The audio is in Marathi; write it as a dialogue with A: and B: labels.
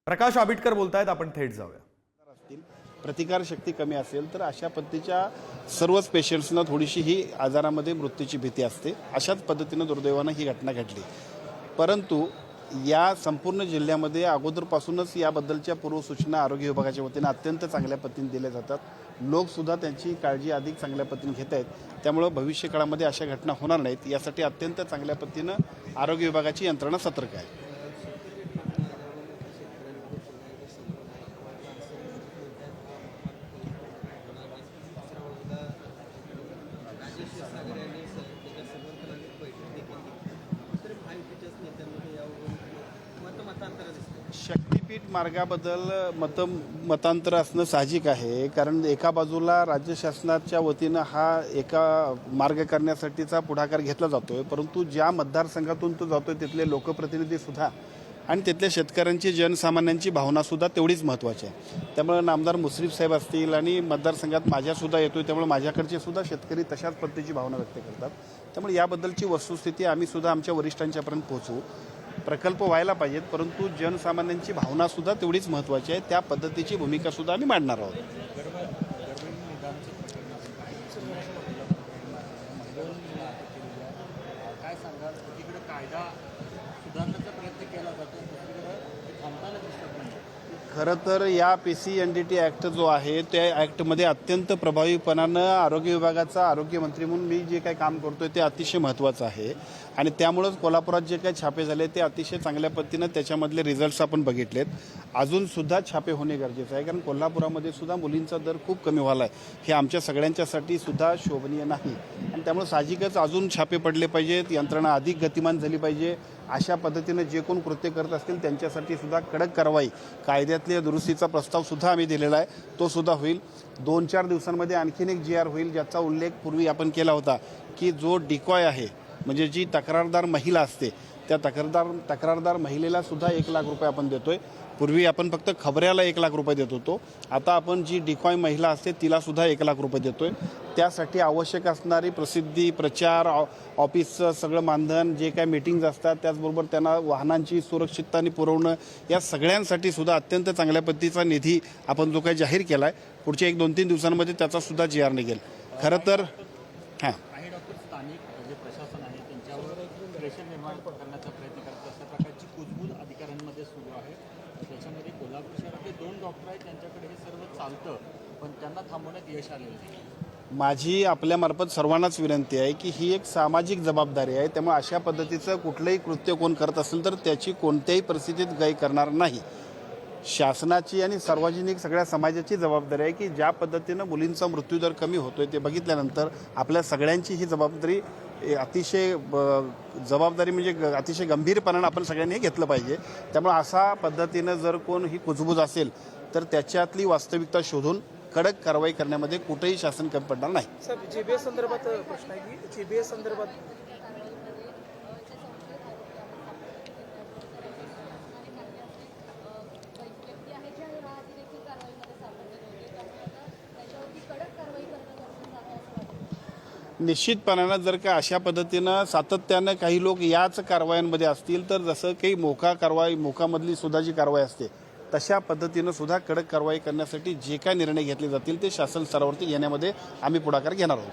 A: प्रकाश आबिटकर बोलतायत, आपण थेट जाऊया.
B: प्रतिकार शक्ती कमी असेल तर अशा पद्धतीच्या सर्वच पेशंट्सना थोडीशी ही आजारामध्ये मृत्यूची भीती असते. अशाच पद्धतीनं दुर्दैवानं ही घटना घडली. परंतु या संपूर्ण जिल्ह्यामध्ये अगोदरपासूनच याबद्दलच्या पूर्वसूचना आरोग्य विभागाच्या वतीने अत्यंत चांगल्या पद्धतीने दिल्या जातात. लोकसुद्धा त्यांची काळजी अधिक चांगल्या पद्धतीने घेत आहेत. त्यामुळे भविष्य काळामध्ये अशा घटना होणार नाहीत यासाठी अत्यंत चांगल्या पद्धतीनं आरोग्य विभागाची यंत्रणा सतर्क आहे. शक्तीपीठ मार्गाबद्दल मतांतर असणं साहजिक आहे. कारण एका बाजूला राज्य शासनाच्या वतीनं हा एका मार्ग करण्यासाठीचा पुढाकार घेतला जातोय, परंतु ज्या मतदारसंघातून तो जातोय तिथले लोकप्रतिनिधी सुद्धा आणि तिथल्या शेतकऱ्यांची जनसामान्यांची भावना सुद्धा तेवढीच महत्त्वाची आहे. त्यामुळे नामदार मुश्रीफ साहेब असतील आणि मतदारसंघात माझ्यासुद्धा येतोय, त्यामुळे माझ्याकडचे सुद्धा शेतकरी तशाच पद्धतीची भावना व्यक्त करतात. त्यामुळे याबद्दलची वस्तुस्थिती आम्ही सुद्धा आमच्या वरिष्ठांच्यापर्यंत पोहोचवू. प्रकल्प व्हायला पाहिजेत, परंतु जनसामान्यांची भावना सुद्धा तेवढीच महत्त्वाची आहे. त्या पद्धतीची भूमिका सुद्धा आम्ही मांडणार आहोत.
C: काय सांगाल, तिकडे कायदा सुधारण्याचा प्रयत्न केला जातो, दुसरीकडे थांबताना दिसत नाही.
B: खरं तर या PCNDT ॲक्ट जो आहे त्या ॲक्टमध्ये अत्यंत प्रभावीपणानं आरोग्य विभागाचा आरोग्यमंत्री म्हणून मी जे काही काम करतोय ते अतिशय महत्त्वाचं आहे. आणि त्यामुळंच कोल्हापुरात जे काही छापे झाले ते अतिशय चांगल्या पद्धतीनं त्याच्यामधले रिझल्ट्स आपण बघितलेत. अजूनसुद्धा छापे होणे गरजेचं आहे, कारण कोल्हापुरामध्ये सुद्धा मुलींचा दर खूप कमी व्हायला आहे. हे आमच्या सगळ्यांच्यासाठी सुद्धा शोभनीय नाही. आणि त्यामुळे साहजिकच अजून छापे पडले पाहिजेत, यंत्रणा अधिक गतिमान झाली पाहिजे. अशा पद्धतीनं जे कोण कृत्य करत असतील त्यांच्यासाठी सुद्धा कडक कारवाई, कायद्यातल्या दुरुस्तीचा प्रस्ताव सुद्धा आम्ही दिलेला आहे, तो सुद्धा होईल. 2-4 दिवसांमध्ये आणखीन एक GR होईल, ज्याचा उल्लेख पूर्वी आपण केला होता की जो डिकॉय आहे, म्हणजे जी तक्रारदार महिला असते त्या तक्रारदार महिलेला सुद्धा 1 लाख रुपये आपण देतोय. पूर्वी आपण फक्त खबऱ्याला 1 लाख रुपये देत होतो, आता आपण जी डिकॉय महिला असते तिला सुद्धा 1 लाख रुपये देतोय. त्यासाठी आवश्यक असणारी प्रसिद्धी, प्रचार, ऑफिसचं सगळं मानधन, जे काय मीटिंग्ज असतात, त्याचबरोबर त्यांना वाहनांची सुरक्षितताने पुरवणं, या सगळ्यांसाठी सुद्धा अत्यंत चांगल्या पद्धतीचा निधी आपण जो काही जाहीर केला आहे, पुढच्या 1-2-3 दिवसांमध्ये त्याचा सुद्धा GR निघेल. खरं तर हां,
C: काही डॉक्टर स्थानिक जे प्रशासन आहे त्यांच्यावर प्रेशर निर्माण करण्याचा प्रयत्न करतात. अशा प्रकारची कुजबूज अधिकाऱ्यांमध्ये सुरू आहे. त्याच्यामध्ये कोल्हापूर शहरातले 2 डॉक्टर आहेत, त्यांच्याकडे हे सर्व चालतं, पण त्यांना थांबवण्यात यश आलेलं नाही.
B: माझी आपल्यामार्फत सर्वांनाच विनंती आहे की ही एक सामाजिक जबाबदारी आहे. त्यामुळे अशा पद्धतीचं कुठलंही कृत्य कोण करत असेल तर त्याची कोणत्याही परिस्थितीत गाई करणार नाही. शासनाची आणि सार्वजनिक सगळ्या समाजाची जबाबदारी आहे की ज्या पद्धतीनं मुलींचा मृत्यूदर कमी होतोय ते बघितल्यानंतर आपल्या सगळ्यांची ही जबाबदारी जबाबदारी म्हणजे अतिशय गंभीरपणानं आपण सगळ्यांनी घेतलं पाहिजे. त्यामुळे अशा पद्धतीनं जर कोण ही कुजबूज असेल तर त्याच्यातली वास्तविकता शोधून कडक कारवाई करण्यामध्ये कुठेही शासन कमी पडणार नाही.
D: सर, GBS संदर्भात प्रश्न आहे की GBS संदर्भात
B: निश्चितपणानं जर का अशा पद्धतीनं सातत्यानं काही लोक याच कारवायांमध्ये असतील तर जसं काही मोकामधली सुद्धा जी कारवाई असते तशा पद्धतीनं सुद्धा कडक कारवाई करण्यासाठी जे काय निर्णय घेतले जातील ते शासन स्तरावरती घेण्यामध्ये आम्ही पुढाकार घेणार आहोत.